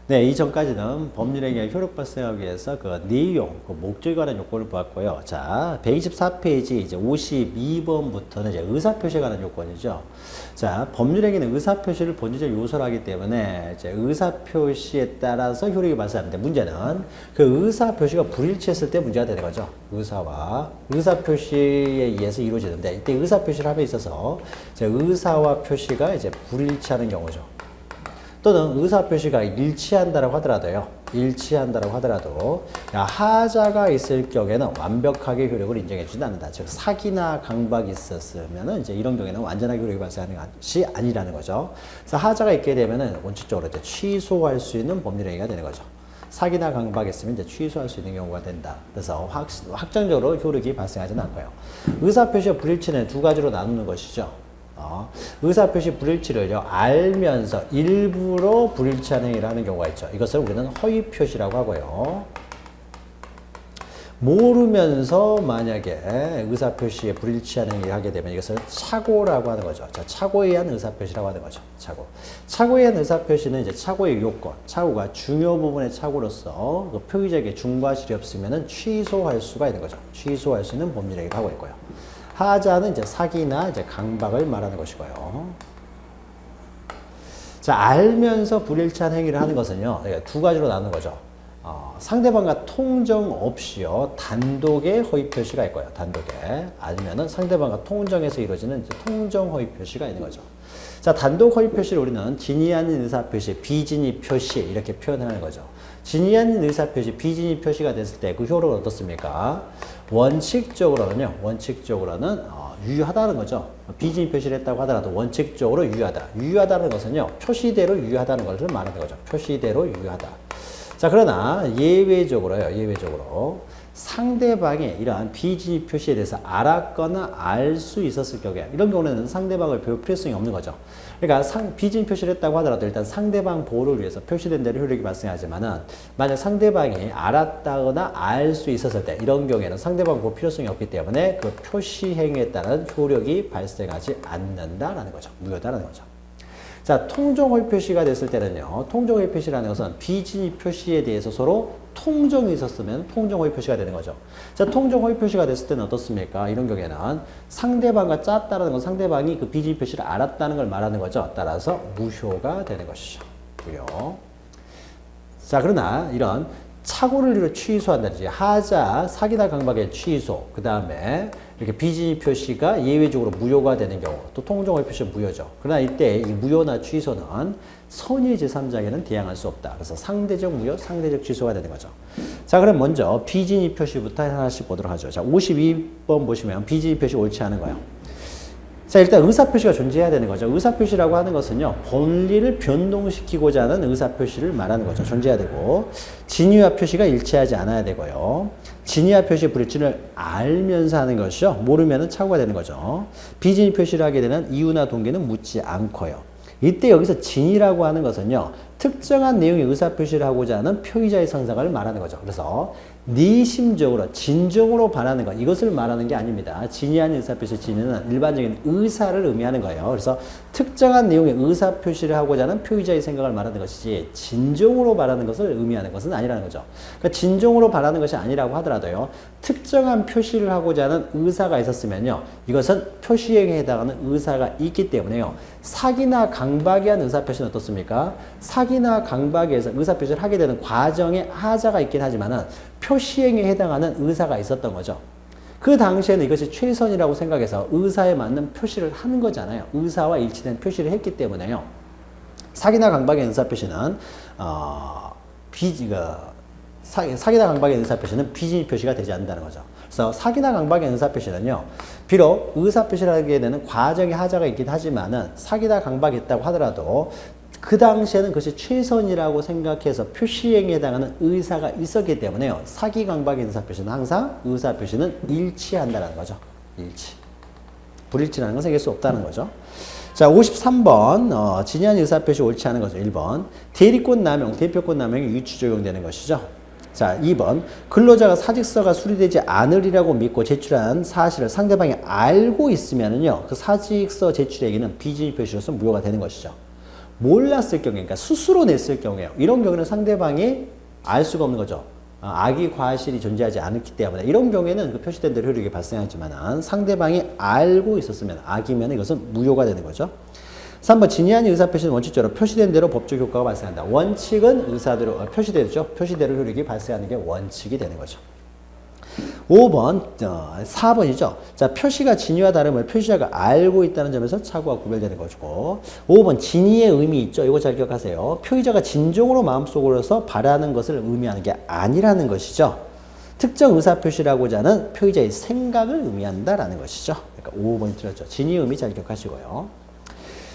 네, 이전까지는 법률행위가 효력 발생하기 위해서 그 내용, 그 목적에 관한 요건을 보았고요. 자, 124페이지 이제 52번부터는 이제 의사표시에 관한 요건이죠. 자, 법률행위는 의사표시를 본질적 요소로 하기 때문에 이제 의사표시에 따라서 효력이 발생하는데 문제는 그 의사표시가 불일치했을 때 문제가 되는 거죠. 의사와 의사표시에 의해서 이루어지는데 이때 의사표시를 함에 있어서 이제 의사와 표시가 이제 불일치하는 경우죠. 또는 의사표시가 일치한다고 하더라도 하자가 있을 경우에는 완벽하게 효력을 인정해주지 않는다. 즉 사기나 강박이 있었으면 이제 이런 경우에는 완전하게 효력이 발생하는 것이 아니라는 거죠. 그래서 하자가 있게 되면은 원칙적으로 이제 취소할 수 있는 법률행위가 되는 거죠. 사기나 강박이 있으면 이제 취소할 수 있는 경우가 된다. 그래서 확정적으로 효력이 발생하지는 않고요. 의사표시와 불일치는 두 가지로 나누는 것이죠. 의사표시 불일치를 알면서 일부러 불일치한 행위를 하는 경우가 있죠. 이것을 우리는 허위표시라고 하고요. 모르면서 만약에 의사표시에 불일치한 행위를 하게 되면 이것을 착오라고 하는 거죠. 자, 착오에 의한 의사표시라고 하는 거죠. 착오에 의한 의사표시는 이제 착오의 요건, 착오가 중요 부분의 착오로서 그 표의적인 중과실이 없으면 취소할 수가 있는 거죠. 취소할 수 있는 법률행위를 하고 있고요. 하자는 이제 사기나 이제 강박을 말하는 것이고요. 자, 알면서 불일치한 행위를 하는 것은요, 두 가지로 나누는 거죠. 상대방과 통정 없이요, 단독의 허위 표시가 있고요. 단독에. 아니면은 상대방과 통정해서 이루어지는 이제 통정 허위 표시가 있는 거죠. 자, 단독 허위 표시를 우리는 진위 아닌 의사 표시, 비진위 표시 이렇게 표현하는 거죠. 진위 아닌 의사 표시, 비진위 표시가 됐을 때 그 효력은 어떻습니까? 원칙적으로는 유효하다는 거죠. 비진위 표시를 했다고 하더라도 원칙적으로 유효하다. 유효하다는 것은요, 표시대로 유효하다는 것을 말하는 거죠. 표시대로 유효하다. 자, 그러나 예외적으로 상대방의 이러한 비진위 표시에 대해서 알았거나 알 수 있었을 경우에 이런 경우는 상대방을 배울 필요성이 없는 거죠. 그러니까 비진위 표시를 했다고 하더라도 일단 상대방 보호를 위해서 표시된 대로 효력이 발생하지만은 만약 상대방이 알았다거나 알 수 있었을 때 이런 경우에는 상대방 보호 필요성이 없기 때문에 그 표시 행위에 따른 효력이 발생하지 않는다라는 거죠. 무효다라는 거죠. 자, 통정허위 표시가 됐을 때는요, 통정허위 표시라는 것은 비진위 표시에 대해서 서로 통정이 있었으면 통정허위 표시가 되는 거죠. 자, 통정허위 표시가 됐을 때는 어떻습니까? 이런 경우에는 상대방과 짰다라는 건 상대방이 그 비진위 표시를 알았다는 걸 말하는 거죠. 따라서 무효가 되는 것이죠. 무효. 자, 그러나 이런 착오를 이루어 취소한다든지 하자, 사기나 강박의 취소, 그 다음에 이렇게 비진위 표시가 예외적으로 무효가 되는 경우, 또 통정허위 표시는 무효죠. 그러나 이때 이 무효나 취소는 선의 제3자에게는 대항할 수 없다. 그래서 상대적 무효, 상대적 취소가 되는 거죠. 자, 그럼 먼저 비진위 표시부터 하나씩 보도록 하죠. 자, 52번 보시면 비진위 표시 옳지 않은 거예요. 자, 일단 의사표시가 존재해야 되는 거죠. 의사표시라고 하는 것은요, 권리를 변동시키고자 하는 의사표시를 말하는 거죠. 존재해야 되고, 진위와 표시가 일치하지 않아야 되고요. 진위와 표시의 불일치를 알면서 하는 것이죠. 모르면은 착오가 되는 거죠. 비진위 표시를 하게 되는 이유나 동기는 묻지 않고요. 이때 여기서 진위라고 하는 것은요, 특정한 내용의 의사표시를 하고자 하는 표의자의 상상을 말하는 거죠. 그래서 내심적으로, 진정으로 바라는 것, 이것을 말하는 게 아닙니다. 진위한 의사표시, 진위는 일반적인 의사를 의미하는 거예요. 그래서 특정한 내용의 의사표시를 하고자 하는 표의자의 생각을 말하는 것이지 진정으로 바라는 것을 의미하는 것은 아니라는 거죠. 그러니까 진정으로 바라는 것이 아니라고 하더라도요, 특정한 표시를 하고자 하는 의사가 있었으면요, 이것은 표시행위에 해당하는 의사가 있기 때문에요, 사기나 강박에 한 의사표시는 어떻습니까? 사기나 강박에 서 의사표시를 하게 되는 과정에 하자가 있긴 하지만은 표시행위에 해당하는 의사가 있었던 거죠. 그 당시에는 이것이 최선이라고 생각해서 의사에 맞는 표시를 하는 거잖아요. 의사와 일치된 표시를 했기 때문에요. 사기나 강박의 의사표시는 사기나 강박의 의사표시는 비진위 표시가 되지 않는다는 거죠. 그래서 사기나 강박의 의사표시는요, 비록 의사표시를 하게 되는 과정에 하자가 있긴 하지만은 사기나 강박이 있다고 하더라도 그 당시에는 그것이 최선이라고 생각해서 표시행위에 해당하는 의사가 있었기 때문에요, 사기 강박의 의사표시는 항상 의사표시는 일치한다는 거죠. 일치. 불일치라는 건 생길 수 없다는 거죠. 자, 53번 진위한 의사표시 옳지 않은 거죠. 1번 대리권 남용, 대표권 남용이 유추 적용되는 것이죠. 자, 2번 근로자가 사직서가 수리되지 않으리라고 믿고 제출한 사실을 상대방이 알고 있으면은요, 그 사직서 제출행위는 비진위 표시로서 무효가 되는 것이죠. 몰랐을 경우에, 그러니까 스스로 냈을 경우에요. 이런 경우는 상대방이 알 수가 없는 거죠. 악의 과실이 존재하지 않기 때문에 이런 경우에는 그 표시된 대로 효력이 발생하지만 상대방이 알고 있었으면 악이면 이것은 무효가 되는 거죠. 3번 진의한 의사표시는 원칙적으로 표시된 대로 법적 효과가 발생한다. 원칙은 의사대로 표시되죠. 표시대로 효력이 발생하는 게 원칙이 되는 거죠. 5번, 4번이죠. 자, 표시가 진의와 다름을 표시자가 알고 있다는 점에서 차고가 구별되는 것이고, 5번, 진의의 의미 있죠. 이거 잘 기억하세요. 표의자가 진정으로 마음속으로서 바라는 것을 의미하는 게 아니라는 것이죠. 특정 의사표시라고자 하는 표의자의 생각을 의미한다라는 것이죠. 그러니까 5번이 틀렸죠. 진의의 의미 잘 기억하시고요.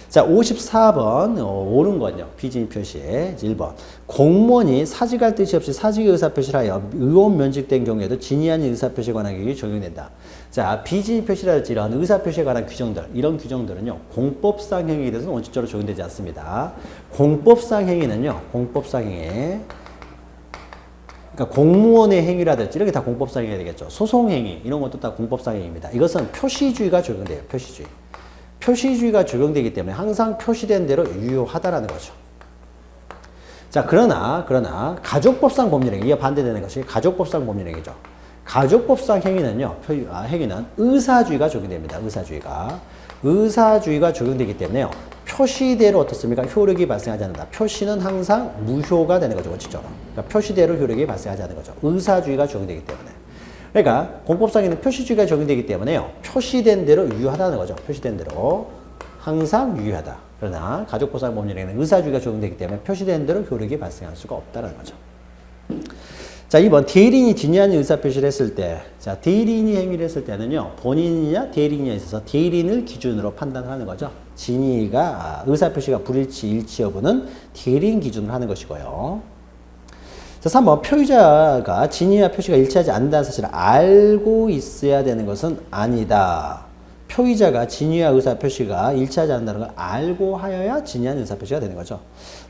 자, 54번, 옳은 건요. 비진의 표시에 1번. 공무원이 사직할 뜻이 없이 사직의 의사표시를 하여 의원 면직된 경우에도 진의한 의사표시에 관한 규정이 적용된다. 자, 비진의 표시랄지 이런 의사표시에 관한 규정들, 이런 규정들은요, 공법상 행위에 대해서는 원칙적으로 적용되지 않습니다. 공법상 행위는요, 공법상 행위. 그러니까 공무원의 행위라든지 이런 게 다 공법상 행위가 되겠죠. 소송 행위, 이런 것도 다 공법상 행위입니다. 이것은 표시주의가 적용돼요, 표시주의. 표시주의가 적용되기 때문에 항상 표시된 대로 유효하다라는 거죠. 자, 그러나 가족법상 법률행위, 이게 반대되는 것이 가족법상 법률행위죠. 가족법상 행위는요, 행위는 의사주의가 적용됩니다. 의사주의가 적용되기 때문에요, 표시대로 어떻습니까? 효력이 발생하지 않는다. 표시는 항상 무효가 되는 거죠, 원칙적으로. 그러니까 표시대로 효력이 발생하지 않는 거죠. 의사주의가 적용되기 때문에. 그러니까 공법상에는 표시주의가 적용되기 때문에요, 표시된 대로 유효하다는 거죠. 표시된 대로 항상 유효하다. 그러나 가족보상 법률에는 의사주의가 적용되기 때문에 표시된 대로 효력이 발생할 수가 없다는 거죠. 자, 2번 대리인이 진의한 의사표시를 했을 때, 자, 대리인이 행위를 했을 때는요, 본인이냐 대리인이냐 있어서 대리인을 기준으로 판단하는 거죠. 진의가 의사표시가 불일치, 일치 여부는 대리인 기준으로 하는 것이고요. 자, 3번 표의자가 진의와 표시가 일치하지 않는다는 사실을 알고 있어야 되는 것은 아니다. 표의자가 진의와 의사표시가 일치하지 않는다는 걸 알고 하여야 진의한 의사표시가 되는 거죠.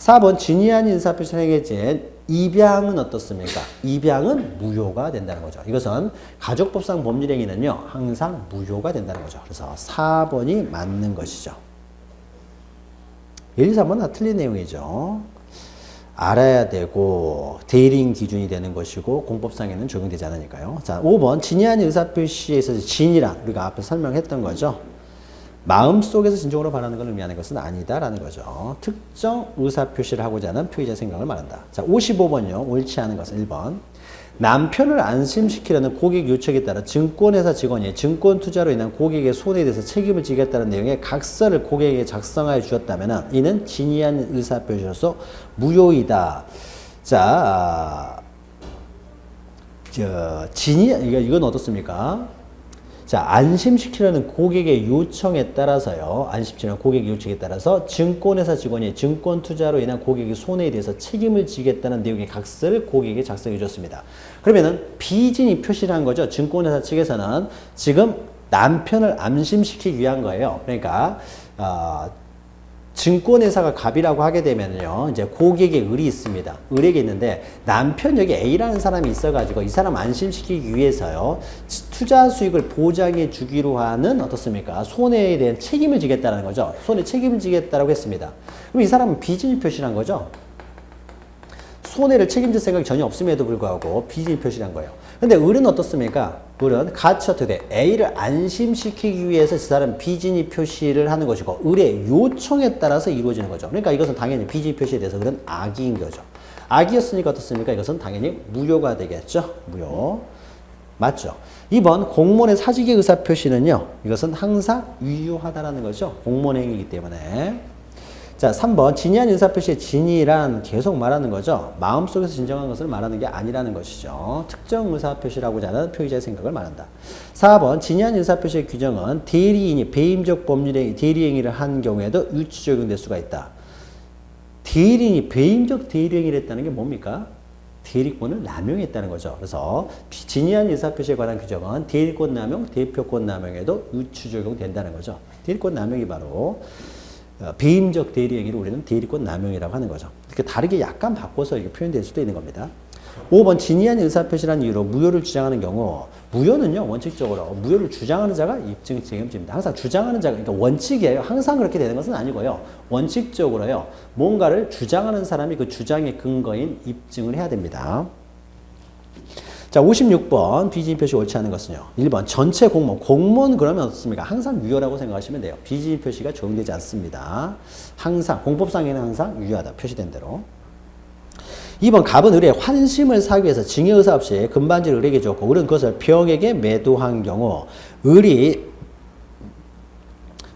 4번 진의한 의사표시를 행해진 입양은 어떻습니까? 입양은 무효가 된다는 거죠. 이것은 가족법상 법률행위는요, 항상 무효가 된다는 거죠. 그래서 4번이 맞는 것이죠. 1, 2, 3번 다 틀린 내용이죠. 알아야 되고 대리인 기준이 되는 것이고 공법상에는 적용되지 않으니까요. 자, 5번 진의한 의사표시에 있어서 진이란 우리가 앞에 설명했던 거죠. 마음속에서 진정으로 바라는 걸 의미하는 것은 아니다라는 거죠. 특정 의사표시를 하고자 하는 표의자 생각을 말한다. 자, 55번요. 옳지 않은 것은 1번. 남편을 안심시키려는 고객 요청에 따라 증권회사 직원이 증권 투자로 인한 고객의 손해에 대해서 책임을 지겠다는 내용의 각서를 고객에게 작성하여 주었다면 이는 진의한 의사표시로서 무효이다. 자, 이건 어떻습니까? 자, 안심시키려는 고객의 요청에 따라서요. 안심시키려는 고객의 요청에 따라서 증권회사 직원이 증권 투자로 인한 고객의 손해에 대해서 책임을 지겠다는 내용의 각서를 고객에게 작성해 줬습니다. 그러면은 비진이 표시를 한 거죠. 증권회사 측에서는 지금 남편을 안심시키기 위한 거예요. 그러니까 증권회사가 갑이라고 하게 되면요, 이제 고객의 을이 있습니다. 을에게 있는데 남편 여기 A라는 사람이 있어가지고 이 사람 안심시키기 위해서요, 투자 수익을 보장해 주기로 하는 어떻습니까? 손해에 대한 책임을 지겠다는 거죠. 손해 책임을 지겠다라고 했습니다. 그럼 이 사람은 비진이 표시한 거죠. 손해를 책임질 생각이 전혀 없음에도 불구하고 비진이 표시한 거예요. 근데 을은 어떻습니까? 을은 같이 어떻게 돼? A를 안심시키기 위해서 그 사람 비진이 표시를 하는 것이고 을의 요청에 따라서 이루어지는 거죠. 그러니까 이것은 당연히 비진이 표시에 대해서 을은 악인 거죠. 악이었으니까 어떻습니까? 이것은 당연히 무효가 되겠죠. 무효. 맞죠? 2번 공무원의 사직의 의사표시는요, 이것은 항상 유효하다라는 거죠. 공무원 행위이기 때문에. 자, 3번 진의한 의사표시의 진의란 계속 말하는 거죠. 마음속에서 진정한 것을 말하는 게 아니라는 것이죠. 특정 의사표시라고자 하는 표의자의 생각을 말한다. 4번 진의한 의사표시의 규정은 대리인이 배임적 법률의 대리행위를 한 경우에도 유치 적용될 수가 있다. 대리인이 배임적 대리행위를 했다는 게 뭡니까? 대리권을 남용했다는 거죠. 그래서 진의한 의사표시에 관한 규정은 대리권 남용, 대표권 남용에도 유치 적용된다는 거죠. 대리권 남용이 바로 배임적 대리행위를 우리는 대리권 남용이라고 하는 거죠. 이렇게 다르게 약간 바꿔서 이렇게 표현될 수도 있는 겁니다. 5번 진의한 의사표시라는 이유로 무효를 주장하는 경우 무효는요 원칙적으로 무효를 주장하는 자가 입증 책임집니다. 항상 주장하는 자가 그러니까 원칙이에요. 항상 그렇게 되는 것은 아니고요. 원칙적으로요 뭔가를 주장하는 사람이 그 주장의 근거인 입증을 해야 됩니다. 자 56번 비진표시 옳지 않은 것은요. 1번 전체 공무원 그러면 어떻습니까? 항상 유효라고 생각하시면 돼요. 비진표시가 적용되지 않습니다. 항상 공법상에는 항상 유효하다 표시된 대로. 2번 갑은 을의 환심을 사기 위해서 징의 의사 없이 금반지를 을에게 줬고 을은 그것을 병에게 매도한 경우 을이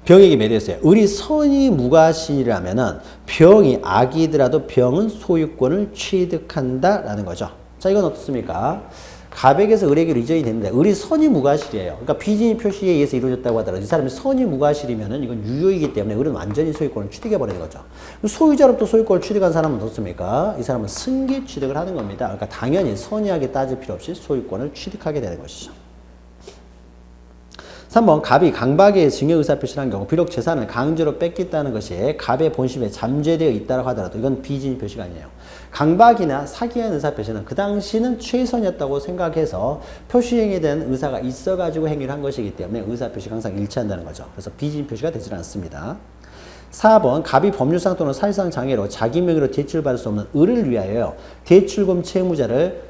병에게 매도했어요. 을이 선이 무과실이라면은 병이 악이더라도 병은 소유권을 취득한다라는 거죠. 자 이건 어떻습니까? 갑에게서 을에게 이전이 됐는데 을이 선이 무과실이에요. 그러니까 비진의 표시에 의해서 이루어졌다고 하더라도 이 사람이 선이 무과실이면은 이건 유효이기 때문에 을은 완전히 소유권을 취득해 버리는 거죠. 소유자로부터 소유권을 취득한 사람은 어떻습니까? 이 사람은 승계 취득을 하는 겁니다. 그러니까 당연히 선의하게 따질 필요 없이 소유권을 취득하게 되는 것이죠. 3번 갑이 강박의 증여 의사표시를 한 경우 비록 재산을 강제로 뺏겠다는 것이 갑의 본심에 잠재되어 있다고 하더라도 이건 비진의 표시가 아니에요. 강박이나 사기한 의사표시는 그 당시는 최선이었다고 생각해서 표시행위에 대한 의사가 있어가지고 행위를 한 것이기 때문에 의사표시가 항상 일치한다는 거죠. 그래서 비진의 표시가 되지 않습니다. 4번 갑이 법률상 또는 사실상 장애로 자기 명의로 대출받을 수 없는 을을 위하여 대출금 채무자로서의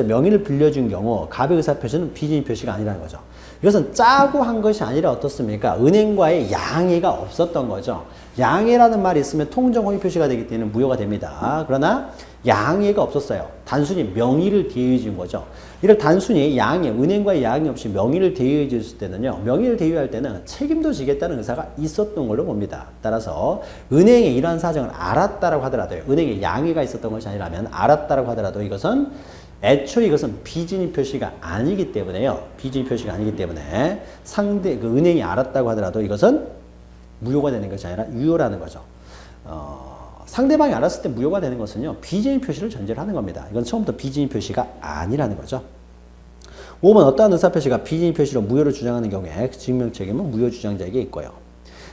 명의를 빌려준 경우 갑의 의사표시는 비진의 표시가 아니라는 거죠. 이것은 짜고 한 것이 아니라 어떻습니까? 은행과의 양해가 없었던 거죠. 양해라는 말이 있으면 통정 허위 표시가 되기 때문에 무효가 됩니다. 그러나 양해가 없었어요. 단순히 명의를 대유해 준 거죠. 이를 단순히 양해, 은행과의 양해 없이 명의를 대유해 줬을 때는요. 명의를 대유할 때는 책임도 지겠다는 의사가 있었던 걸로 봅니다. 따라서 은행에 이러한 사정을 알았다라고 하더라도요. 은행에 양해가 있었던 것이 아니라면 알았다라고 하더라도 이것은 애초에 이것은 비진의 표시가 아니기 때문에요. 비진의 표시가 아니기 때문에 상대 그 은행이 알았다고 하더라도 이것은 무효가 되는 것이 아니라 유효라는 거죠. 상대방이 알았을 때 무효가 되는 것은요. 비진의 표시를 전제를 하는 겁니다. 이건 처음부터 비진의 표시가 아니라는 거죠. 5번 어떠한 의사표시가 비진의 표시로 무효를 주장하는 경우에 증명 책임은 무효 주장자에게 있고요.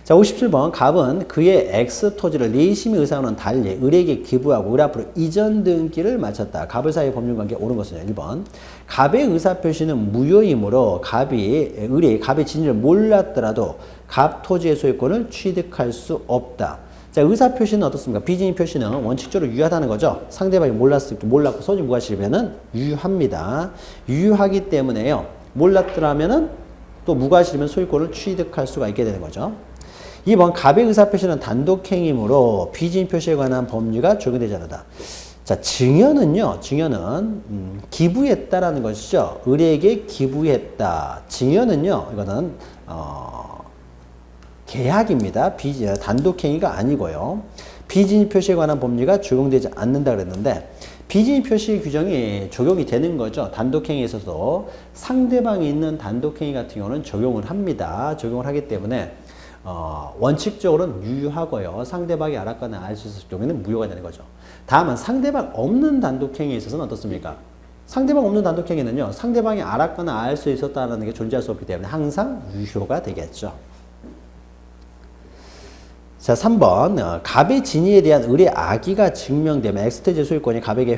자 57번 갑은 그의 X 토지를 내심의 의사와는 달리 을에게 기부하고 을 앞으로 이전 등기를 마쳤다. 갑을 사이의 법률관계 옳은 것은요. 1번 갑의 의사표시는 무효이므로 을이 갑의 진위를 몰랐더라도 갑 토지의 소유권을 취득할 수 없다. 자 의사표시는 어떻습니까? 비진의 표시는 원칙적으로 유효하다는 거죠. 상대방이 몰랐고 선이 무과실이면은 유효합니다. 유효하기 때문에요. 몰랐더라면은 또 무과실이면 소유권을 취득할 수가 있게 되는 거죠. 2번 갑의 의사표시는 단독행위이므로 비진의 표시에 관한 법률가 적용되지 않는다. 자 증여는요. 증여는 기부했다라는 것이죠. 을에게 기부했다. 증여는요. 이거는 계약입니다. 단독행위가 아니고요. 비진의 표시에 관한 법률가 적용되지 않는다 그랬는데 비진의 표시 규정이 적용이 되는 거죠. 단독행위에 있어서 상대방이 있는 단독행위 같은 경우는 적용을 합니다. 적용을 하기 때문에 원칙적으로는 유효하고요. 상대방이 알았거나 알 수 있을 경우에는 무효가 되는 거죠. 다만 상대방 없는 단독행위에 있어서는 어떻습니까? 상대방 없는 단독행위는요. 상대방이 알았거나 알 수 있었다는 게 존재할 수 없기 때문에 항상 유효가 되겠죠. 자 3번 갑의 진위에 대한 을의 악의가 증명되면 엑스토지 소유권이 갑에게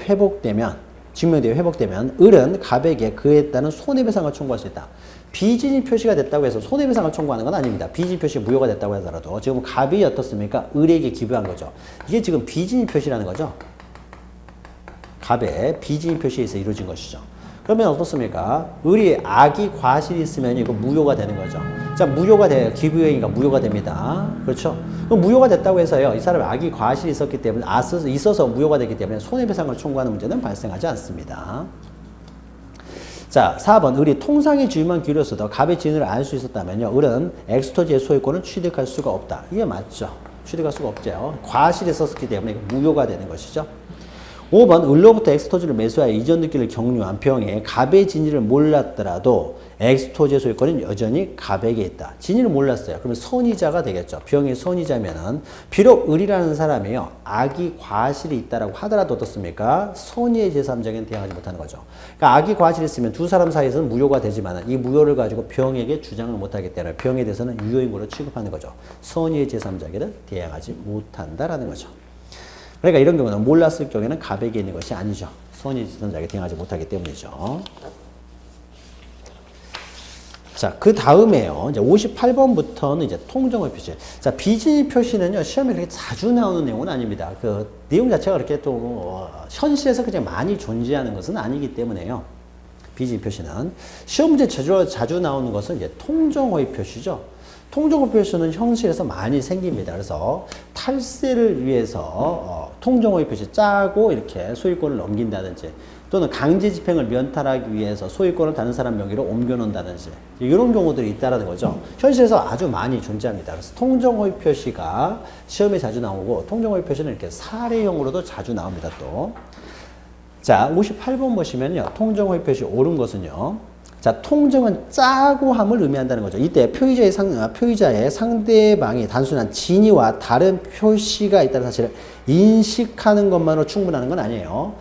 증명되어 회복되면 을은 갑에게 그에 따른 손해배상을 청구할 수 있다. 비진의 표시가 됐다고 해서 손해배상을 청구하는 건 아닙니다. 비진의 표시 무효가 됐다고 하더라도 지금 갑이 어떻습니까? 을에게 기부한 거죠. 이게 지금 비진의 표시라는 거죠. 갑의 비진의 표시에서 이루어진 것이죠. 그러면 어떻습니까? 을이 악이 과실이 있으면 이거 무효가 되는 거죠. 자, 무효가 돼요. 기부행위가 무효가 됩니다. 그렇죠? 그럼 무효가 됐다고 해서요. 이 사람이 악이 과실이 있었기 때문에 있어서 무효가 되기 때문에 손해배상을 청구하는 문제는 발생하지 않습니다. 자, 4번 을이 통상의 주의만 기울였어도 갑의 진위를 알 수 있었다면요. 을은 엑스토지의 소유권을 취득할 수가 없다. 이게 맞죠. 취득할 수가 없죠. 과실이 있었기 때문에 무효가 되는 것이죠. 5번 을로부터 엑스토지를 매수하여 이전 등기를 경유한 병에 갑의 진위를 몰랐더라도 엑스토지의 소유권은 여전히 갑에게 있다. 진위를 몰랐어요. 그러면 선의자가 되겠죠. 병의 선의자면은 비록 을이라는 사람이요. 악이 과실이 있다라고 하더라도 어떻습니까? 선의의 제3자에게는 대항하지 못하는 거죠. 그러니까 악이 과실이 있으면 두 사람 사이에서는 무효가 되지만 이 무효를 가지고 병에게 주장을 못하기 때문에 병에 대해서는 유효인으로 취급하는 거죠. 선의의 제3자에게는 대항하지 못한다라는 거죠. 그러니까 이런 경우는 몰랐을 경우에는 가백에 있는 것이 아니죠. 선의지선자에게 대응하지 못하기 때문이죠. 자, 그 다음에요. 이제 58번부터는 이제 통정의 표시. 자, 비진입 표시는요, 시험에 그렇게 자주 나오는 내용은 아닙니다. 그 내용 자체가 그렇게 또, 현실에서 그냥 많이 존재하는 것은 아니기 때문에요. 비진입 표시는. 시험 문제 자주 나오는 것은 이제 통정의 표시죠. 통정의 표시는 현실에서 많이 생깁니다. 그래서 탈세를 위해서 통정의 표시 짜고 이렇게 소유권을 넘긴다든지 또는 강제 집행을 면탈하기 위해서 소유권을 다른 사람 명의로 옮겨놓는다든지 이런 경우들이 있다는 거죠. 현실에서 아주 많이 존재합니다. 그래서 통정의 표시가 시험에 자주 나오고 통정의 표시는 이렇게 사례형으로도 자주 나옵니다. 또 자, 58번 보시면요. 통정의 표시 옳은 것은요. 자, 통정은 짜고 함을 의미한다는 거죠. 이때 표의자의 상대방이 단순한 진위와 다른 표시가 있다는 사실을 인식하는 것만으로 충분하는 건 아니에요.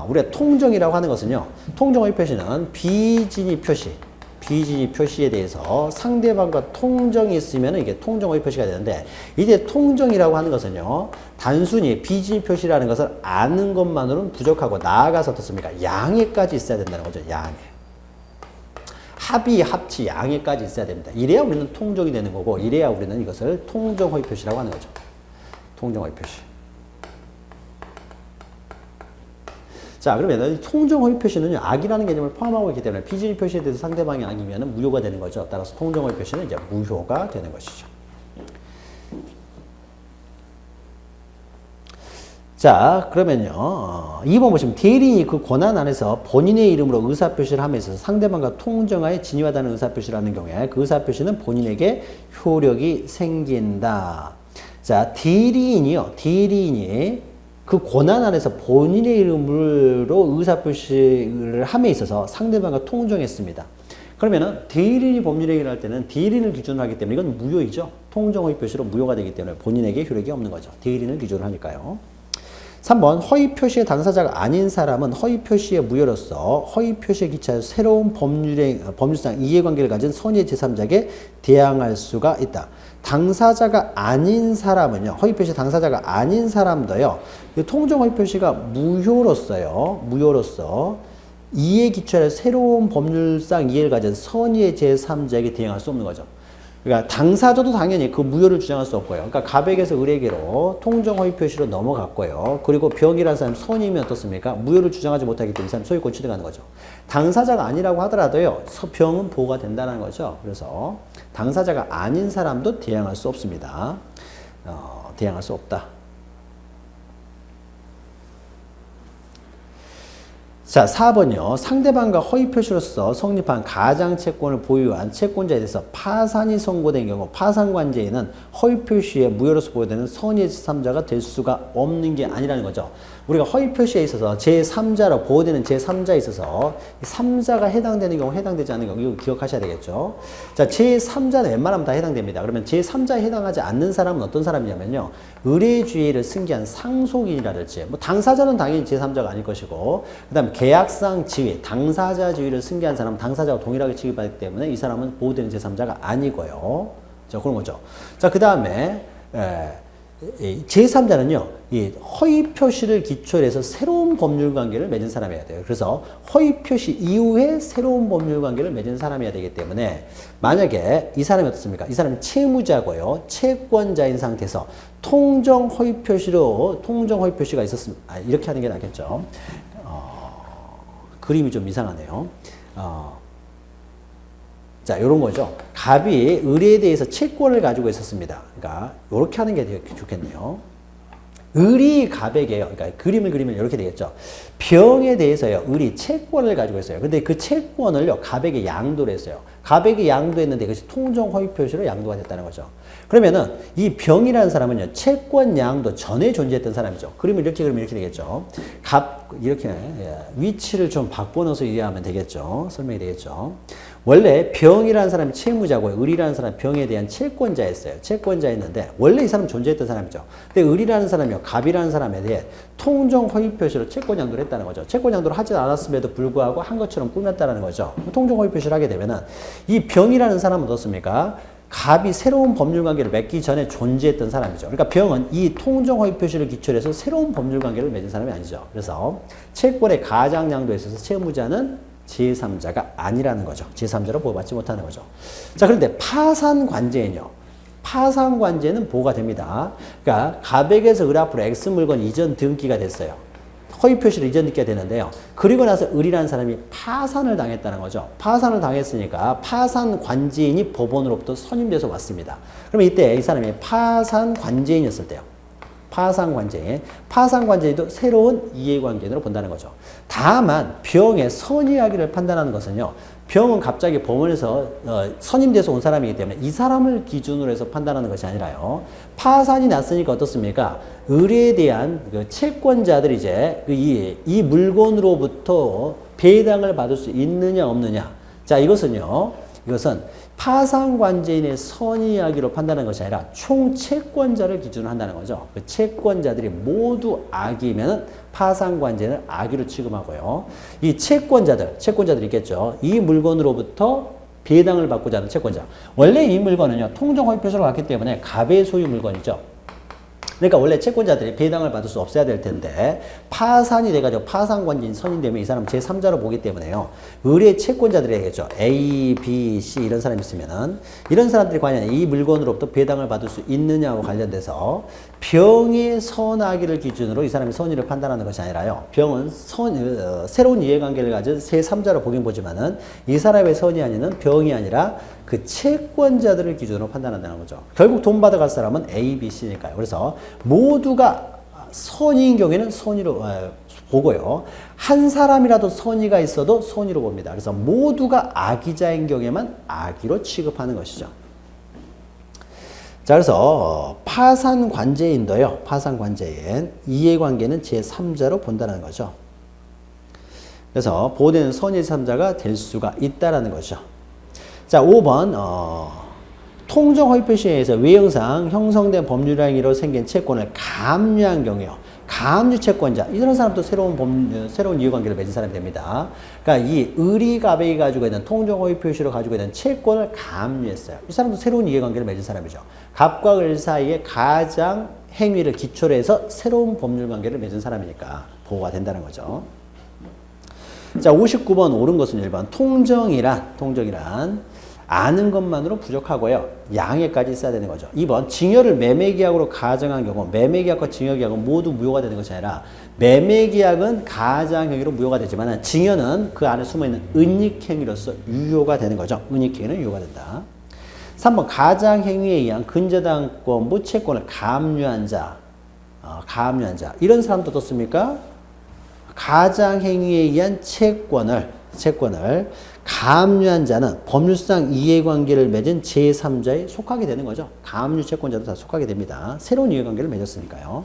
우리가 통정이라고 하는 것은요. 통정의 표시는 비진입 표시에 대해서 상대방과 통정이 있으면 이게 통정의 표시가 되는데 이제 통정이라고 하는 것은요. 단순히 비진입 표시라는 것을 아는 것만으로는 부족하고 나아가서 어떻습니까? 양해까지 있어야 된다는 거죠. 양해. 합의, 합치, 양해까지 있어야 됩니다. 이래야 우리는 통정이 되는 거고 이래야 우리는 이것을 통정의 표시라고 하는 거죠. 통정의 표시. 자, 그러면 통정의 표시는 악이라는 개념을 포함하고 있기 때문에 비진입 표시에 대해서 상대방이 악이면 무효가 되는 거죠. 따라서 통정의 표시는 이제 무효가 되는 것이죠. 자, 그러면요. 2번 보시면 대리인이 그 권한 안에서 본인의 이름으로 의사표시를 함에 있어서 상대방과 통정하에 진위하다는 의사표시를 하는 경우에 그 의사표시는 본인에게 효력이 생긴다. 자, 대리인이 그 권한 안에서 본인의 이름으로 의사표시를 함에 있어서 상대방과 통정했습니다. 그러면은 대리인이 법률 얘기를 할 때는 대리인을 기준으로 하기 때문에 이건 무효이죠. 통정의 표시로 무효가 되기 때문에 본인에게 효력이 없는 거죠. 대리인을 기준으로 하니까요. 3번 허위 표시의 당사자가 아닌 사람은 허위 표시의 무효로서 허위 표시에 기초해서 새로운 법률상 이해관계를 가진 선의 제3자에게 대항할 수가 있다. 당사자가 아닌 사람은요. 허위 표시 당사자가 아닌 사람도요. 통정 허위 표시가 무효로서 이에 기초해서 새로운 법률상 이해를 가진 선의 제3자에게 대항할 수 없는 거죠. 그러니까 당사자도 당연히 그 무효를 주장할 수 없고요. 그러니까 가백에서 의뢰계로 통정 허위 표시로 넘어갔고요. 그리고 병이라는 사람 선임이 어떻습니까? 무효를 주장하지 못하기 때문에 이 사람 소유권 취득하는 거죠. 당사자가 아니라고 하더라도요. 병은 보호가 된다는 거죠. 그래서 당사자가 아닌 사람도 대항할 수 없습니다. 대항할 수 없다. 자, 4번요. 상대방과 허위 표시로서 성립한 가장 채권을 보유한 채권자에 대해서 파산이 선고된 경우 파산관계에는 허위 표시에 무효로서 보호되는 선의 제3자가 될 수가 없는 게 아니라는 거죠. 우리가 허위 표시에 있어서 제3자로 보호되는 제3자에 있어서 3자가 해당되는 경우 해당되지 않는 경우 이거 기억하셔야 되겠죠. 자, 제3자는 웬만하면 다 해당됩니다. 그러면 제3자에 해당하지 않는 사람은 어떤 사람이냐면요. 의뢰주의를 승계한 상속인이라든지 뭐 당사자는 당연히 제3자가 아닐 것이고 그 다음 계약상 지위, 당사자 지위를 승계한 사람은 당사자와 동일하게 취급하기 때문에 이 사람은 보호되는 제3자가 아니고요. 자, 그런 거죠. 자, 그 다음에 제3자는요, 이 허위 표시를 기초로 해서 새로운 법률 관계를 맺은 사람이어야 돼요. 그래서 허위 표시 이후에 새로운 법률 관계를 맺은 사람이어야 되기 때문에 만약에 이 사람이 어떻습니까? 이 사람이 채무자고요, 채권자인 상태에서 통정 허위 표시가 있었으면, 이렇게 하는 게 낫겠죠. 그림이 좀 이상하네요. 자, 요런 거죠. 갑이 의뢰에 대해서 채권을 가지고 있었습니다. 그러니까 요렇게 하는 게 되게 좋겠네요. 을이 갑에게요. 그러니까 그림을 그리면 이렇게 되겠죠. 병에 대해서요. 을이 채권을 가지고 있어요. 근데 그 채권을요. 갑에게 양도를 했어요. 갑에게 양도했는데 그것이 통정 허위 표시로 양도가 됐다는 거죠. 그러면은 이 병이라는 사람은요. 채권 양도 전에 존재했던 사람이죠. 그림을 이렇게 그리면 이렇게 되겠죠. 갑 이렇게 위치를 좀 바꿔놓아서 이해하면 되겠죠. 설명이 되겠죠. 원래 병이라는 사람이 채무자고 을이라는 사람이 병에 대한 채권자였어요. 채권자였는데 원래 이 사람은 존재했던 사람이죠. 근데 을이라는 사람이요. 갑이라는 사람에 대해 통정 허위 표시로 채권 양도를 했다는 거죠. 채권 양도를 하지 않았음에도 불구하고 한 것처럼 꾸몄다는 거죠. 통정 허위 표시를 하게 되면은 이 병이라는 사람은 어떻습니까? 갑이 새로운 법률 관계를 맺기 전에 존재했던 사람이죠. 그러니까 병은 이 통정 허위 표시를 기초로 해서 새로운 법률 관계를 맺은 사람이 아니죠. 그래서 채권의 가장양도에 있어서 채무자는 제3자가 아니라는 거죠. 제3자로 보호받지 못하는 거죠. 자, 그런데 파산관제는요. 파산관제는 보호가 됩니다. 그러니까 갑에게서 을 앞으로 X 물건 이전 등기가 됐어요. 허위 표시를 이전 등기가 되는데요. 그리고 나서 을이라는 사람이 파산을 당했다는 거죠. 파산을 당했으니까 파산관제인이 법원으로부터 선임돼서 왔습니다. 그러면 이때 이 사람이 파산관제인이었을 때요. 파산관제인. 파산관제인도 새로운 이해관계로 본다는 거죠. 다만 병의 선의하기를 판단하는 것은요. 병은 갑자기 법원에서 선임돼서 온 사람이기 때문에 이 사람을 기준으로 해서 판단하는 것이 아니라요. 파산이 났으니까 어떻습니까? 을에 대한 그 채권자들이 이제 이 물건으로부터 배당을 받을 수 있느냐 없느냐. 자, 이것은 파산관제인의 선의하기로 판단하는 것이 아니라 총 채권자를 기준으로 한다는 거죠. 그 채권자들이 모두 악이면 파산관제는 악의로 취급하고요. 이 채권자들이 있겠죠. 이 물건으로부터 배당을 받고자 하는 채권자. 원래 이 물건은요, 통정허위 표시를 갖기 때문에 갑의 소유 물건이죠. 그러니까 원래 채권자들이 배당을 받을 수 없어야 될 텐데 파산이 돼가지고 파산관계인 선임되면 이 사람 제3자로 보기 때문에요. 을의 채권자들이겠죠. A, B, C 이런 사람이 있으면은 이런 사람들이 과연 이 물건으로부터 배당을 받을 수 있느냐와 관련돼서 병의 선악의를 기준으로 이 사람이 선의를 판단하는 것이 아니라요. 병은 새로운 이해관계를 가진 제3자로 보긴 보지만은 이 사람의 선의하니는 병이 아니라 그 채권자들을 기준으로 판단한다는 거죠. 결국 돈 받아갈 사람은 A, B, C니까요. 그래서 모두가 선의인 경우에는 선의로 보고요. 한 사람이라도 선의가 있어도 선의로 봅니다. 그래서 모두가 악의자인 경우에만 악의로 취급하는 것이죠. 자, 그래서 파산관제인도요. 파산관제인 이해관계는 제3자로 본다는 거죠. 그래서 보호되는 선의 제3자가 될 수가 있다는 거죠. 자, 5번 통정 허위 표시에 의해서 외형상 형성된 법률 행위로 생긴 채권을 감유한 경우요. 감유 채권자, 이런 사람도 새로운 이해관계를 맺은 사람이 됩니다. 그러니까 이 을이 갑이 가지고 있는 통정 허위 표시로 가지고 있는 채권을 감유했어요. 이 사람도 새로운 이해관계를 맺은 사람이죠. 갑과 을 사이의 가장 행위를 기초로 해서 새로운 법률 관계를 맺은 사람이니까 보호가 된다는 거죠. 자, 59번 옳은 것은 1번 통정이란 아는 것만으로 부족하고요. 양해까지 있어야 되는 거죠. 2번 증여를 매매계약으로 가정한 경우 매매계약과 증여계약은 모두 무효가 되는 것이 아니라 매매계약은 가장행위로 무효가 되지만 증여는 그 안에 숨어있는 은닉행위로서 유효가 되는 거죠. 은닉행위는 유효가 된다. 3번 가장행위에 의한 근저당권 무채권을 감유한 자. 이런 사람도 어떻습니까? 가장행위에 의한 채권을 감유한 자는 법률상 이해관계를 맺은 제3자에 속하게 되는 거죠. 감유 채권자도 다 속하게 됩니다. 새로운 이해관계를 맺었으니까요.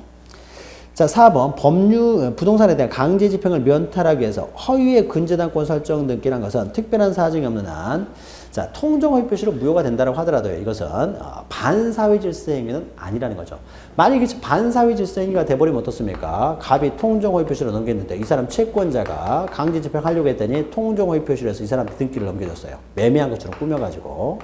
자, 4번 부동산에 대한 강제집행을 면탈하기 위해서 허위의 근저당권 설정 등기란 것은 특별한 사정이 없는 한 자, 통정허위 표시로 무효가 된다고 하더라도요. 이것은 반사회 질서 행위는 아니라는 거죠. 만약에 반사회 질서 행위가 돼버리면 어떻습니까? 갑이 통정허위 표시로 넘겼는데 이 사람 채권자가 강제 집행하려고 했더니 통정허위 표시로 해서 이 사람한테 등기를 넘겨줬어요. 매매한 것처럼 꾸며가지고.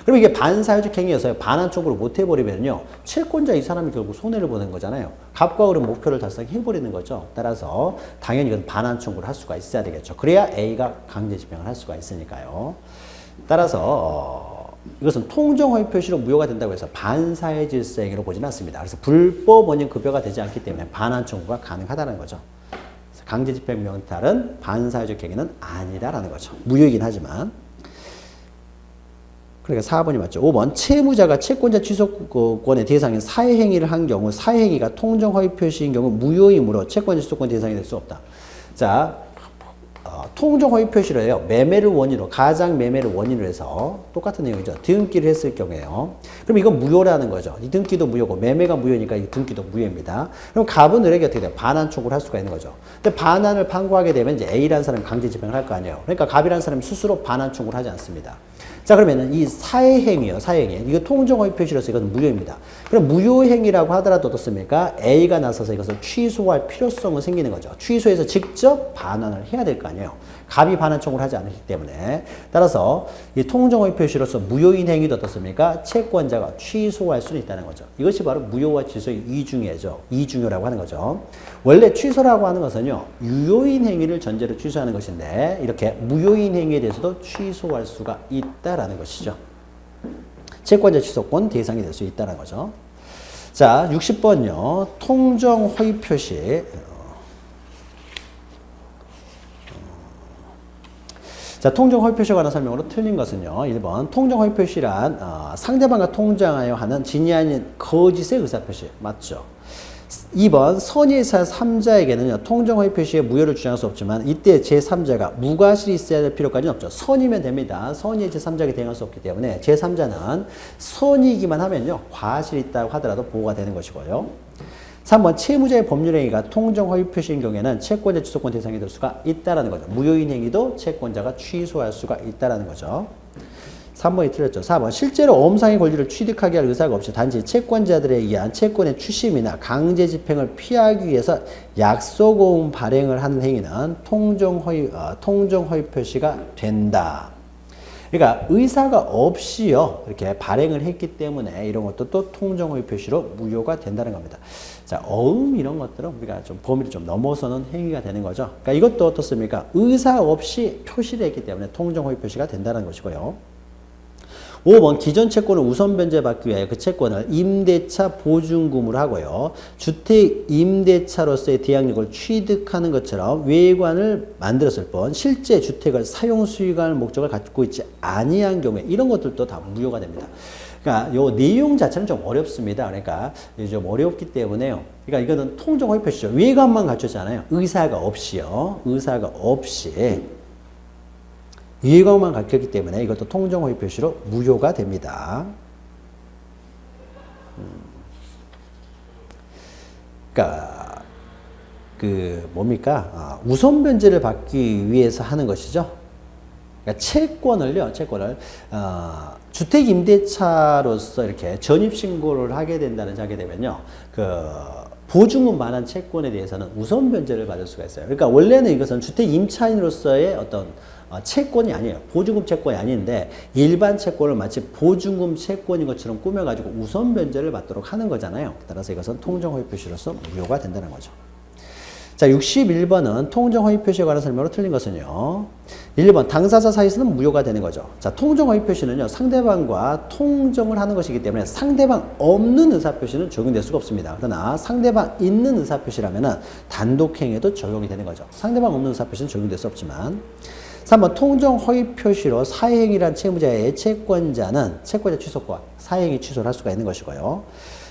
그럼 이게 반사회적 행위여서요. 반환 청구를 못 해버리면요. 채권자 이 사람이 결국 손해를 보는 거잖아요. 갑과 을은 목표를 달성해버리는 거죠. 따라서 당연히 이건 반환 청구를 할 수가 있어야 되겠죠. 그래야 A가 강제 집행을 할 수가 있으니까요. 따라서 이것은 통정허위 표시로 무효가 된다고 해서 반사회 질서 행위로 보지는 않습니다. 그래서 불법 원인 급여가 되지 않기 때문에 반환 청구가 가능하다는 거죠. 강제 집행 명탈은 반사회적 행위는 아니다라는 거죠. 무효이긴 하지만. 그러니까 4번이 맞죠. 5번 채무자가 채권자 취소권의 대상인 사회행위를 한 경우 사회행위가 통정허위 표시인 경우 무효이므로 채권자 취소권 대상이 될 수 없다. 자, 통정허위 표시로 해요. 매매를 원인으로 가장 매매를 원인으로 해서 똑같은 내용이죠. 등기를 했을 경우에요. 그럼 이건 무효라는 거죠. 이 등기도 무효고 매매가 무효니까 이 등기도 무효입니다. 그럼 갑은 을에게 어떻게 돼요? 반환 청구를 할 수가 있는 거죠. 근데 반환을 판고하게 되면 이제 A라는 사람이 강제 집행을 할 거 아니에요. 그러니까 갑이라는 사람이 스스로 반환 청구를 하지 않습니다. 자, 그러면은 이 사회행위요, 사회행위. 이거 통정허위 표시로서 이것은 무효입니다. 그럼 무효행위라고 하더라도 어떻습니까? A가 나서서 이것을 취소할 필요성은 생기는 거죠. 취소해서 직접 반환을 해야 될 거 아니에요. 갑이 반환청구를 하지 않기 때문에. 따라서 이 통정허위 표시로서 무효인 행위도 어떻습니까? 채권자가 취소할 수는 있다는 거죠. 이것이 바로 무효와 취소의 이중예죠. 이중효라고 하는 거죠. 원래 취소라고 하는 것은요, 유효인 행위를 전제로 취소하는 것인데 이렇게 무효인 행위에 대해서도 취소할 수가 있다라는 것이죠. 채권자 취소권 대상이 될 수 있다는 거죠. 자, 60번요. 통정 허위 표시. 자, 통정 허위 표시에 관한 설명으로 틀린 것은요. 1번. 통정 허위 표시란 상대방과 통정하여 하는 진위 아닌 거짓의 의사 표시. 맞죠? 2번. 선의사 3자에게는요. 통정 허위 표시에 무효를 주장할 수 없지만 이때 제3자가 무과실이 있어야 될 필요까지는 없죠. 선이면 됩니다. 선의의 제3자에게 대응할 수 없기 때문에 제3자는 선이기만 하면요. 과실이 있다고 하더라도 보호가 되는 것이고요. 3번. 채무자의 법률행위가 통정 허위 표시인 경우에는 채권자 취소권 대상이 될 수가 있다는 거죠. 무효인 행위도 채권자가 취소할 수가 있다는 거죠. 3번이 틀렸죠. 4번. 실제로 엄상의 권리를 취득하게 할 의사가 없이 단지 채권자들에 의한 채권의 추심이나 강제 집행을 피하기 위해서 약속어음 발행을 하는 행위는 통정 허위 표시가 된다. 그러니까 의사가 없이요 이렇게 발행을 했기 때문에 이런 것도 또 통정 허위 표시로 무효가 된다는 겁니다. 자, 어음 이런 것들은 우리가 좀 범위를 좀 넘어서는 행위가 되는 거죠. 그러니까 이것도 어떻습니까? 의사 없이 표시를 했기 때문에 통정 허위 표시가 된다는 것이고요. 5번. 기존 채권을 우선 변제받기 위하여 그 채권을 임대차 보증금으로 하고요. 주택 임대차로서의 대항력을 취득하는 것처럼 외관을 만들었을 뿐 실제 주택을 사용 수익할 목적을 갖고 있지 아니한 경우에 이런 것들도 다 무효가 됩니다. 그러니까 요 내용 자체는 좀 어렵습니다. 그러니까 좀 어렵기 때문에요. 그러니까 이거는 통정 허위 표시죠. 외관만 갖추잖아요. 의사가 없이요. 의사가 없이. 이해관만 갖췄기 때문에 이것도 통정 허위 표시로 무효가 됩니다. 그러니까 뭡니까? 우선 변제를 받기 위해서 하는 것이죠. 그러니까 채권을 주택 임대차로서 이렇게 전입 신고를 하게 되면요. 보증금 반환 채권에 대해서는 우선 변제를 받을 수가 있어요. 그러니까 원래는 이것은 주택 임차인으로서의 어떤 채권이 아니에요. 보증금 채권이 아닌데 일반 채권을 마치 보증금 채권인 것처럼 꾸며가지고 우선 변제를 받도록 하는 거잖아요. 따라서 이것은 통정 허위 표시로서 무효가 된다는 거죠. 자, 61번은 통정 허위 표시에 관한 설명으로 틀린 것은요. 1번. 당사자 사이에서는 무효가 되는 거죠. 자, 통정 허위 표시는요. 상대방과 통정을 하는 것이기 때문에 상대방 없는 의사 표시는 적용될 수가 없습니다. 그러나 상대방 있는 의사 표시라면은 단독 행위도 적용이 되는 거죠. 상대방 없는 의사 표시는 적용될 수 없지만 3번. 통정 허위 표시로 사행이란 채무자의 채권자는 채권자 취소권, 사행이 취소를 할 수가 있는 것이고요.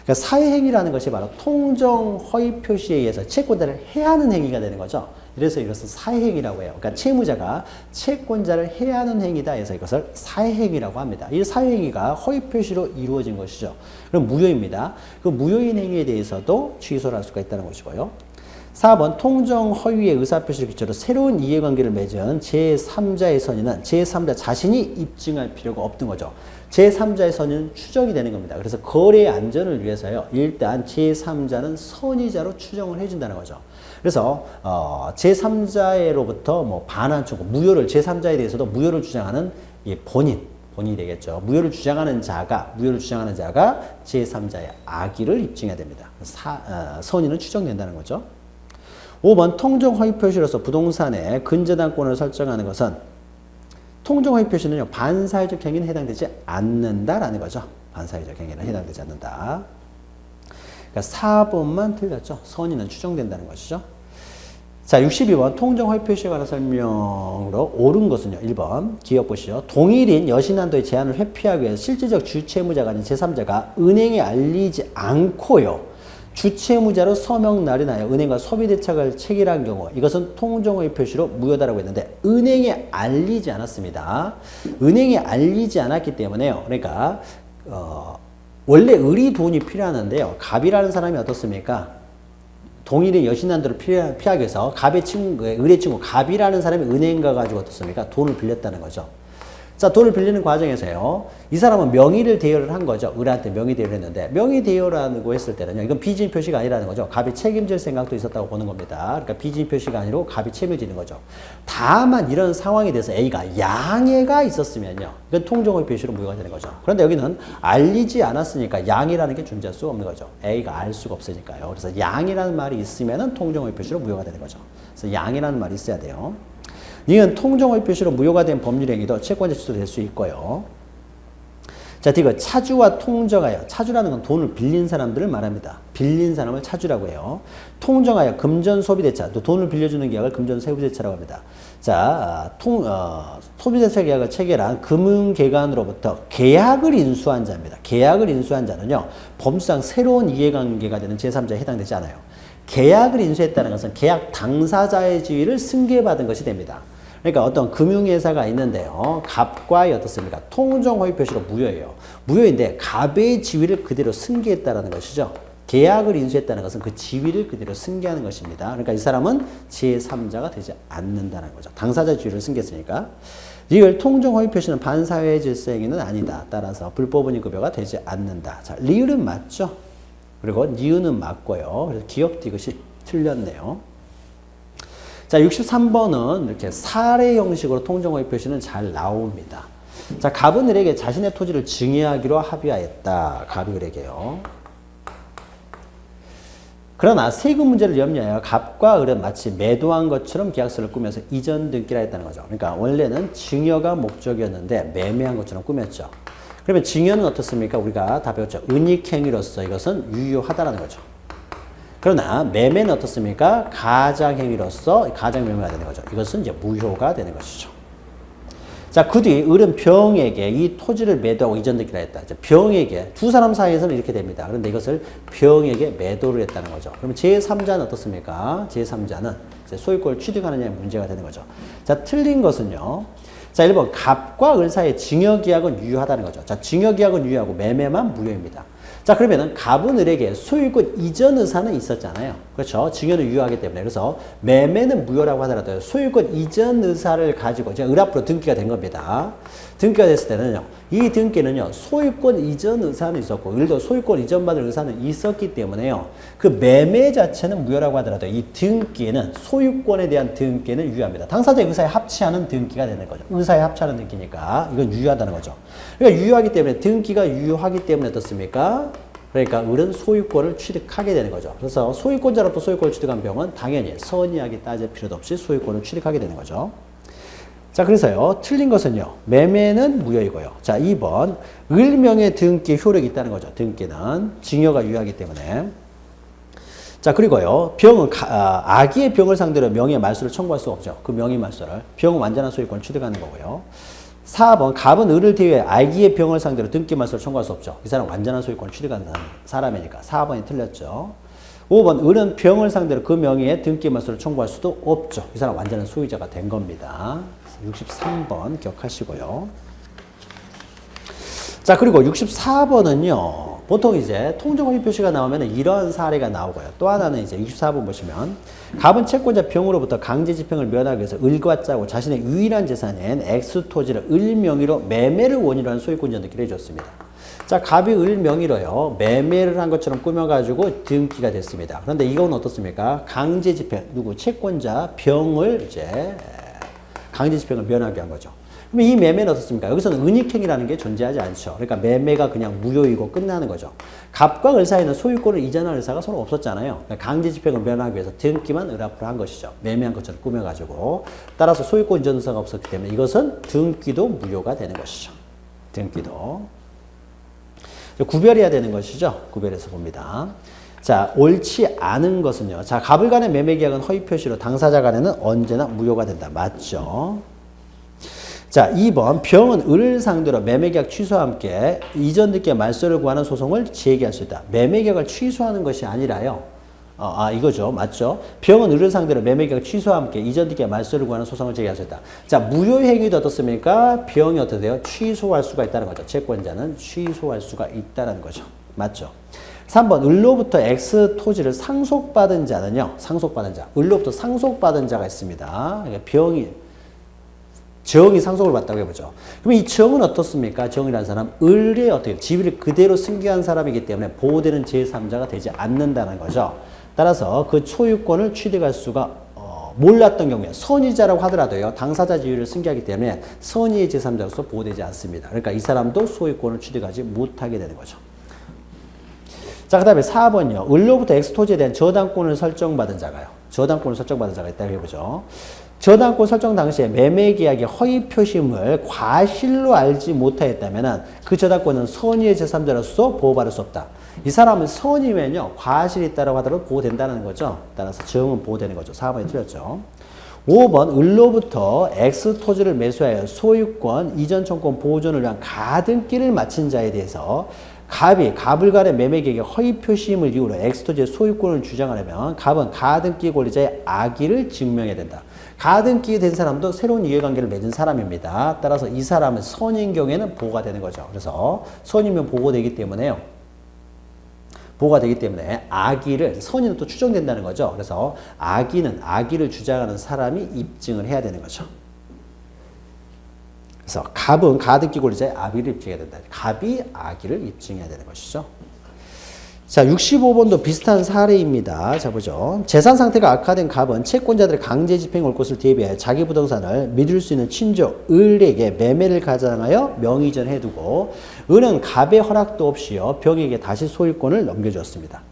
그러니까 사행이라는 것이 바로 통정 허위 표시에 의해서 채권자를 해하는 행위가 되는 거죠. 그래서 이것을 사행이라고 해요. 그러니까 채무자가 채권자를 해하는 행위다 해서 이것을 사행이라고 합니다. 이 사행위가 허위 표시로 이루어진 것이죠. 그럼 무효입니다. 그 무효인 행위에 대해서도 취소를 할 수가 있다는 것이고요. 4번. 통정 허위의 의사표시를 기초로 새로운 이해관계를 맺은 제3자의 선의는 제3자 자신이 입증할 필요가 없던 거죠. 제3자의 선의는 추정이 되는 겁니다. 그래서 거래의 안전을 위해서요. 일단 제3자는 선의자로 추정을 해준다는 거죠. 그래서 제3자로부터 반환 청구, 무효를 제3자에 대해서도 무효를 주장하는 본인이 되겠죠. 무효를 주장하는 자가 제3자의 악의를 입증해야 됩니다. 선의는 추정된다는 거죠. 5번. 통정 허위 표시로서 부동산의 근저당권을 설정하는 것은 통정 허위 표시는요. 반사회적 행위는 해당되지 않는다라는 거죠. 반사회적 행위는 해당되지 않는다. 그러니까 4번만 틀렸죠. 선의는 추정된다는 것이죠. 자, 62번. 통정 허위 표시에 관한 설명으로 옳은 것은요. 1번. 기억 보시죠. 동일인 여신한도의 제한을 회피하기 위해서 실질적 주채무자가 아닌 제3자가 은행에 알리지 않고요. 주채무자로 서명 날인하여 은행과 소비대책을 체결한 경우 이것은 통정허위 표시로 무효다라고 했는데 은행에 알리지 않았습니다. 은행에 알리지 않았기 때문에요. 그러니까 원래 을이 돈이 필요하는데요. 갑이라는 사람이 어떻습니까? 동일의 여신한도를 피하기 위해서 을의 친구 갑이라는 사람이 은행 가가지고 어떻습니까? 돈을 빌렸다는 거죠. 자, 돈을 빌리는 과정에서요. 이 사람은 명의를 대여를 한 거죠. 을한테 명의 대여를 했는데 명의 대여라고 했을 때는요. 이건 비진 표시가 아니라는 거죠. 갑이 책임질 생각도 있었다고 보는 겁니다. 그러니까 비진 표시가 아니고 갑이 책임지는 거죠. 다만 이런 상황에 대해서 A가 양해가 있었으면요. 이건 통정의 표시로 무효가 되는 거죠. 그런데 여기는 알리지 않았으니까 양이라는 게 존재할 수가 없는 거죠. A가 알 수가 없으니까요. 그래서 양이라는 말이 있으면은 통정의 표시로 무효가 되는 거죠. 그래서 양이라는 말이 있어야 돼요. 이건 통정의 표시로 무효가 된 법률 행위도 채권자 취소될 수 있고요. 자, 뒤가 차주와 통정하여. 차주라는 건 돈을 빌린 사람들을 말합니다. 빌린 사람을 차주라고 해요. 통정하여 금전 소비대차. 또 돈을 빌려주는 계약을 금전 소비대차라고 합니다. 자, 소비대차 계약을 체결한 금융기관으로부터 계약을 인수한 자입니다. 계약을 인수한 자는요. 법상 새로운 이해관계가 되는 제3자에 해당되지 않아요. 계약을 인수했다는 것은 계약 당사자의 지위를 승계받은 것이 됩니다. 그러니까 어떤 금융회사가 있는데요. 갑과의 어떻습니까? 통정허위 표시로 무효예요. 무효인데 갑의 지위를 그대로 승계했다는 것이죠. 계약을 인수했다는 것은 그 지위를 그대로 승계하는 것입니다. 그러니까 이 사람은 제3자가 되지 않는다는 거죠. 당사자 지위를 승계했으니까. 리을 통정허위 표시는 반사회 질서 행위는 아니다. 따라서 불법은행급여가 되지 않는다. 자, 리을은 맞죠? 그리고 니은은 맞고요. 그래서 기억 이것이 틀렸네요. 자, 63번은 이렇게 사례 형식으로 통정허위 표시는 잘 나옵니다. 자, 갑은 을에게 자신의 토지를 증여하기로 합의하였다. 갑이 을에게요. 그러나 세금 문제를 염려하여 갑과 을은 마치 매도한 것처럼 계약서를 꾸며서 이전 등기라 했다는 거죠. 그러니까 원래는 증여가 목적이었는데 매매한 것처럼 꾸몄죠. 그러면 증여는 어떻습니까? 우리가 다 배웠죠. 은닉행위로서 이것은 유효하다는 거죠. 그러나 매매는 어떻습니까? 가장행위로서 가장매매가 되는 거죠. 이것은 이제 무효가 되는 것이죠. 자, 그 뒤 을은 병에게 이 토지를 매도하고 이전 등기를 했다. 이제 병에게 두 사람 사이에서는 이렇게 됩니다. 그런데 이것을 병에게 매도를 했다는 거죠. 그러면 제3자는 어떻습니까? 제3자는 이제 소유권을 취득하느냐의 문제가 되는 거죠. 자, 틀린 것은요. 자, 1번 갑과 을 사이의 증여계약은 유효하다는 거죠. 자, 증여계약은 유효하고 매매만 무효입니다. 자, 그러면은 갑은 을에게 소유권 이전 의사는 있었잖아요. 그렇죠? 증여는 유효하기 때문에. 그래서 매매는 무효라고 하더라도 소유권 이전 의사를 가지고 이제 을 앞으로 등기가 된 겁니다. 등기가 됐을 때는요. 이 등기는요. 소유권 이전 의사는 있었고 을도 소유권 이전받을 의사는 있었기 때문에요. 그 매매 자체는 무효라고 하더라도 이 등기는 소유권에 대한 등기는 유효합니다. 당사자의 의사에 합치하는 등기가 되는 거죠. 의사에 합치하는 등기니까 이건 유효하다는 거죠. 그러니까 유효하기 때문에 등기가 유효하기 때문에 어떻습니까? 그러니까 을은 소유권을 취득하게 되는 거죠. 그래서 소유권자로부터 소유권을 취득한 병은 당연히 선의하게 따질 필요도 없이 소유권을 취득하게 되는 거죠. 자, 그래서요. 틀린 것은요. 매매는 무효이고요. 자, 2번. 을명의 등기 효력이 있다는 거죠. 등기는 증여가 유효하기 때문에. 자, 그리고요. 병은 아기의 병을 상대로 명의 말소를 청구할 수 없죠. 그 명의 말소를. 병은 완전한 소유권을 취득하는 거고요. 4번. 갑은 을을 대위해 아기의 병을 상대로 등기 말소를 청구할 수 없죠. 이 사람은 완전한 소유권을 취득하는 사람이니까. 4번이 틀렸죠. 5번. 을은 병을 상대로 그 명의의 등기 말소를 청구할 수도 없죠. 이 사람은 완전한 소유자가 된 겁니다. 63번 기억하시고요. 자, 그리고 64번은요. 보통 이제 통정허위 표시가 나오면 이런 사례가 나오고요. 또 하나는 이제 64번 보시면 갑은 채권자 병으로부터 강제 집행을 면하기 위해서 을과 짜고 자신의 유일한 재산인 X 토지를 을 명의로 매매를 원인으로 한 소유권 전등기를 해줬습니다. 자, 갑이 을 명의로요. 매매를 한 것처럼 꾸며가지고 등기가 됐습니다. 그런데 이건 어떻습니까? 강제 집행, 누구? 채권자 병을 이제 강제 집행을 면하게 한 거죠. 그럼 이 매매는 어떻습니까? 여기서는 은닉행위라는 게 존재하지 않죠. 그러니까 매매가 그냥 무효이고 끝나는 거죠. 갑과 을 사이는 소유권을 이전할 의사가 서로 없었잖아요. 그러니까 강제 집행을 면하기 위해서 등기만 을 앞으로 한 것이죠. 매매한 것처럼 꾸며가지고. 따라서 소유권 이전 의사가 없었기 때문에 이것은 등기도 무효가 되는 것이죠. 등기도. 구별해야 되는 것이죠. 구별해서 봅니다. 자, 옳지 않은 것은요. 자, 갑을 간의 매매 계약은 허위 표시로 당사자 간에는 언제나 무효가 된다. 맞죠? 자, 2번. 병은 을을 상대로 매매 계약 취소와 함께 이전 등기의 말소를 구하는 소송을 제기할 수 있다. 매매 계약을 취소하는 것이 아니라요. 이거죠. 맞죠? 병은 을을 상대로 매매 계약 취소와 함께 이전 등기의 말소를 구하는 소송을 제기할 수 있다. 자, 무효 행위도 어떻습니까? 병이 어떻게 돼요? 취소할 수가 있다는 거죠. 채권자는 취소할 수가 있다는 거죠. 맞죠? 3번. 을로부터 X 토지를 상속받은 자는요. 상속받은 자. 을로부터 상속받은 자가 있습니다. 병이 정이 상속을 받다고 해보죠. 그럼 이 정은 어떻습니까? 정이라는 사람, 을의 어떻게 지위를 그대로 승계한 사람이기 때문에 보호되는 제3자가 되지 않는다는 거죠. 따라서 그 소유권을 취득할 수가 몰랐던 경우에 선의자라고 하더라도요. 당사자 지위를 승계하기 때문에 선의의 제3자로서 보호되지 않습니다. 그러니까 이 사람도 소유권을 취득하지 못하게 되는 거죠. 자, 그 다음에 4번요. 을로부터 엑스토지에 대한 저당권을 설정받은 자가요. 저당권을 설정받은 자가 있다고 해보죠. 저당권 설정 당시에 매매계약의 허위 표심을 과실로 알지 못하였다면 그 저당권은 선의의 제3자로서 보호받을 수 없다. 이 사람은 선이면요. 과실이 있다고 하더라도 보호된다는 거죠. 따라서 정은 보호되는 거죠. 4번이 틀렸죠. 5번 을로부터 X토지를 매수하여 소유권, 이전 청권 보존을 위한 가등기를 마친 자에 대해서 갑이 갑을 간의 매매계약의 허위 표시임을 이유로 X토지의 소유권을 주장하려면 갑은 가등기 권리자의 악의를 증명해야 된다. 가등기 된 사람도 새로운 이해관계를 맺은 사람입니다. 따라서 이 사람은 선인 경우에는 보호가 되는 거죠. 그래서 선이면 보호되기 때문에요. 보호가 되기 때문에 악의를 선의는 또 추정된다는 거죠. 그래서 악의를 주장하는 사람이 입증을 해야 되는 거죠. 그래서 갑은 가등기 권리자의 악의를 입증해야 된다. 갑이 악의를 입증해야 되는 것이죠. 자, 65번도 비슷한 사례입니다. 자, 보죠. 재산 상태가 악화된 갑은 채권자들의 강제 집행이 올 것을 대비하여 자기 부동산을 믿을 수 있는 친족 을에게 매매를 가장하여 명의전해 두고 을은 갑의 허락도 없이요 병에게 다시 소유권을 넘겨주었습니다.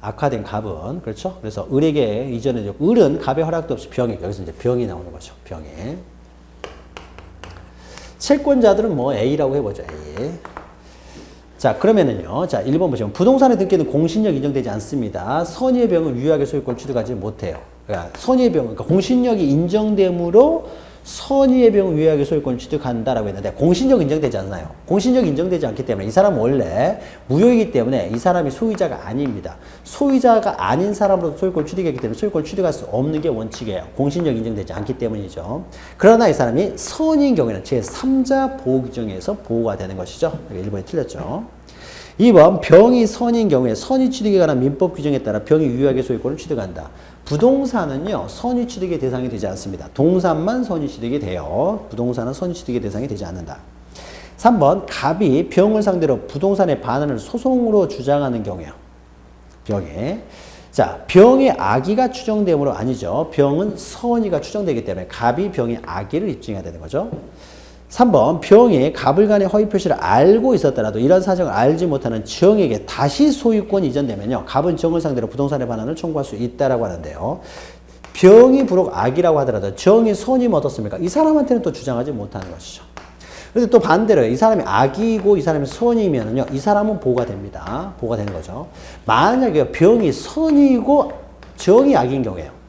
악화된 갑은 그렇죠. 그래서 을에게 이전해 주고 을은 갑의 허락도 없이 병에 여기서 이제 병이 나오는 거죠. 병에 채권자들은 뭐 A라고 해보죠. A. 자, 그러면은요. 자, 1번 보시면 부동산의 등기는 공신력 인정되지 않습니다. 선의의 병은 유효하게 소유권을 취득하지 못해요. 그러니까 선의의 병은 그러니까 공신력이 인정되므로 선의의 병은 유효하게 소유권을 취득한다라고 했는데 공신력 인정되지 않나요? 공신력 인정되지 않기 때문에 이 사람은 원래 무효이기 때문에 이 사람이 소유자가 아닙니다. 소유자가 아닌 사람으로도 소유권을 취득했기 때문에 소유권을 취득할 수 없는 게 원칙이에요. 공신력 인정되지 않기 때문이죠. 그러나 이 사람이 선인 경우에는 제3자 보호 규정에서 보호가 되는 것이죠. 1번이 틀렸죠. 2번 병이 선인 경우에 선의 취득에 관한 민법 규정에 따라 병이 유효하게 소유권을 취득한다. 부동산은요. 선의 취득의 대상이 되지 않습니다. 동산만 선의 취득이 돼요. 부동산은 선의 취득의 대상이 되지 않는다. 3번 갑이 병을 상대로 부동산의 반환을 소송으로 주장하는 경우에요. 병에. 자, 병의 악의가 추정되므로 아니죠. 병은 선의가 추정되기 때문에 갑이 병의 악의를 입증해야 되는 거죠. 3번 병이 갑을 간의 허위 표시를 알고 있었더라도 이런 사정을 알지 못하는 정에게 다시 소유권이 이전되면요. 갑은 정을 상대로 부동산의 반환을 청구할 수 있다라고 하는데요. 병이 비록 악이라고 하더라도 정이 선이면 어떻습니까? 이 사람한테는 또 주장하지 못하는 것이죠. 그런데 또 반대로 이 사람이 악이고 이 사람이 선이면은요. 이 사람은 보호가 됩니다. 보호가 되는 거죠. 만약에 병이 선이고 정이 악인 경우에요.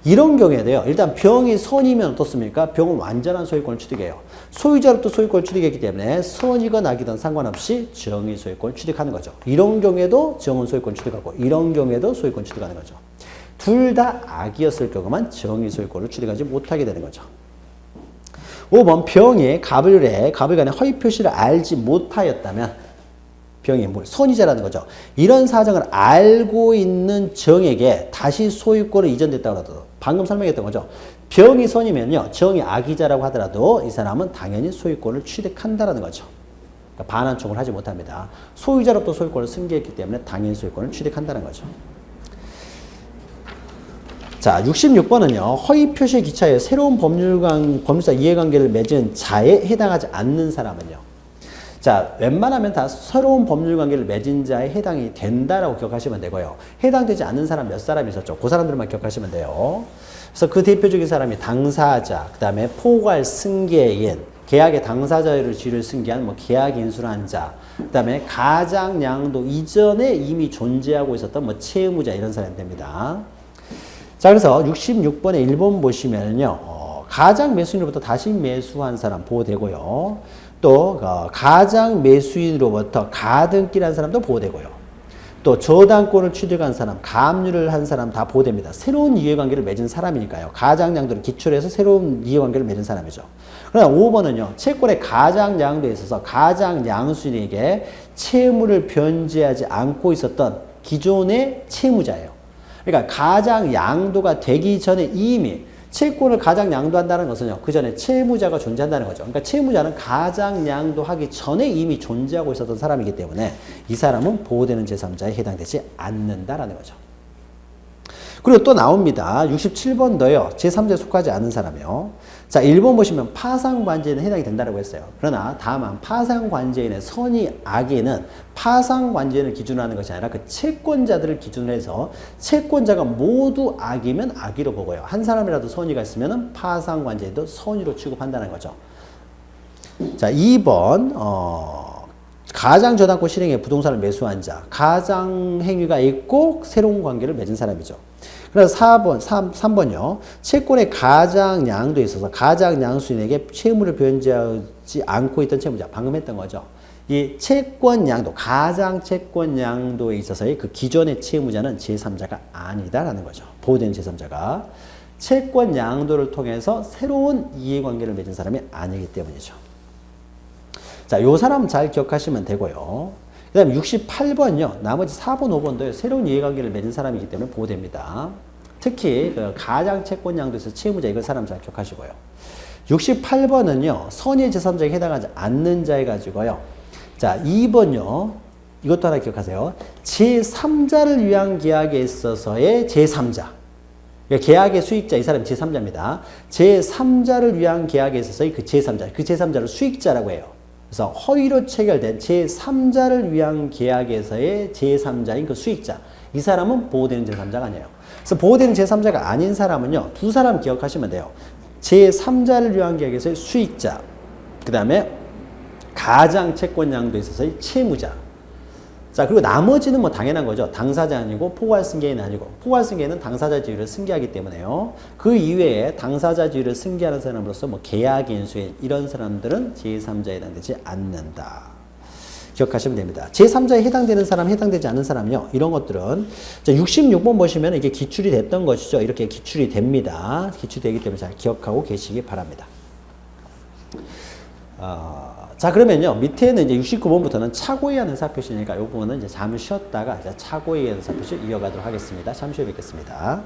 이런 경우에도요. 일단 병이 선이면 어떻습니까? 병은 완전한 소유권을 취득해요. 소유자로부터 소유권을 취득했기 때문에 선이건 악이든 상관없이 정의 소유권을 취득하는 거죠. 이런 경우에도 정은 소유권을 취득하고 이런 경우에도 소유권을 취득하는 거죠. 둘 다 악이었을 경우만 정의 소유권을 취득하지 못하게 되는 거죠. 5번 병이 갑을 간의 허위 표시를 알지 못하였다면 병이 선의자라는 거죠. 이런 사정을 알고 있는 정에게 다시 소유권을 이전됐다고 하더라도 방금 설명했던 거죠. 병이 선이면요. 정이 악의자라고 하더라도 이 사람은 당연히 소유권을 취득한다는 거죠. 그러니까 반환 청구를 하지 못합니다. 소유자로부터 소유권을 승계했기 때문에 당연히 소유권을 취득한다는 거죠. 자, 66번은요. 허위 표시에 기차하여 새로운 법률사 이해관계를 맺은 자에 해당하지 않는 사람은요. 자, 웬만하면 다 새로운 법률관계를 맺은 자에 해당이 된다라고 기억하시면 되고요. 해당되지 않는 사람 몇 사람이 있었죠. 그 사람들만 기억하시면 돼요. 그래서 그 대표적인 사람이 당사자, 그 다음에 포괄 승계인, 계약의 당사자를 지위를 승계한 계약 인수한 자, 그 다음에 가장 양도 이전에 이미 존재하고 있었던 채무자 이런 사람이 됩니다. 자, 그래서 66번에 1번 보시면요. 가장 매수인으로부터 다시 매수한 사람 보호되고요. 또 가장 매수인으로부터 가등기라는 사람도 보호되고요. 또 저당권을 취득한 사람, 가압류를 한 사람 다 보호됩니다. 새로운 이해관계를 맺은 사람이니까요. 가장양도를 기초로 해서 새로운 이해관계를 맺은 사람이죠. 그러나 5번은요. 채권의 가장양도에 있어서 가장양수인에게 채무를 변제하지 않고 있었던 기존의 채무자예요. 그러니까 가장양도가 되기 전에 이미 채권을 가장 양도한다는 것은요, 그 전에 채무자가 존재한다는 거죠. 그러니까 채무자는 가장 양도하기 전에 이미 존재하고 있었던 사람이기 때문에 이 사람은 보호되는 제3자에 해당되지 않는다라는 거죠. 그리고 또 나옵니다. 67번도요. 제3자에 속하지 않은 사람이요. 자, 1번 보시면 파상관제인은 해당이 된다고 했어요. 그러나 다만 파상관제인의 선의 악의는 파상관제인을 기준으로 하는 것이 아니라 그 채권자들을 기준으로 해서 채권자가 모두 악이면 악의로 보고요. 한 사람이라도 선의가 있으면 파상관제인도 선의로 취급한다는 거죠. 자, 2번 가장저당권 실행에 부동산을 매수한 자, 가장행위가 있고 새로운 관계를 맺은 사람이죠. 그래서 3번요. 채권의 가장양도에 있어서 가장양수인에게 채무를 변제하지 않고 있던 채무자, 방금 했던 거죠. 이 채권양도, 가장채권양도에 있어서의 그 기존의 채무자는 제3자가 아니다라는 거죠. 보호되는 제3자가 채권양도를 통해서 새로운 이해관계를 맺은 사람이 아니기 때문이죠. 자, 요 사람 잘 기억하시면 되고요. 그 다음에 68번요. 나머지 4번, 5번도요. 새로운 이해관계를 맺은 사람이기 때문에 보호됩니다. 특히 그 가장채권양도에서 채무자 이걸 사람 잘 기억하시고요. 68번은요. 선의 제3자에 해당하지 않는 자 해가지고요. 자, 2번요. 이것도 하나 기억하세요. 제3자를 위한 계약에 있어서의 제3자. 그러니까 계약의 수익자, 이 사람이 제3자입니다. 제3자를 위한 계약에 있어서의 그 제3자. 그 제3자를 수익자라고 해요. 그래서 허위로 체결된 제3자를 위한 계약에서의 제3자인 그 수익자. 이 사람은 보호되는 제3자가 아니에요. 그래서 보호되는 제3자가 아닌 사람은요. 두 사람 기억하시면 돼요. 제3자를 위한 계약에서의 수익자. 그 다음에 가장채권양도에 있어서의 채무자. 자, 그리고 나머지는 뭐 당연한 거죠. 당사자 아니고 포괄승계인 아니고. 포괄승계인은 당사자 지위를 승계하기 때문에요. 그 이외에 당사자 지위를 승계하는 사람으로서 뭐 계약인수인 이런 사람들은 제3자에 해당되지 않는다. 기억하시면 됩니다. 제3자에 해당되는 사람, 해당되지 않는 사람요. 이런 것들은 자, 66번 보시면 이게 기출이 됐던 것이죠. 이렇게 기출이 됩니다. 기출되기 때문에 잘 기억하고 계시기 바랍니다. 자, 그러면요. 밑에는 이제 69번부터는 차고에 의한 의사표시니까 이 부분은 이제 잠을 쉬었다가 이제 차고에 의한 의사표시 이어가도록 하겠습니다. 잠시 후에 뵙겠습니다.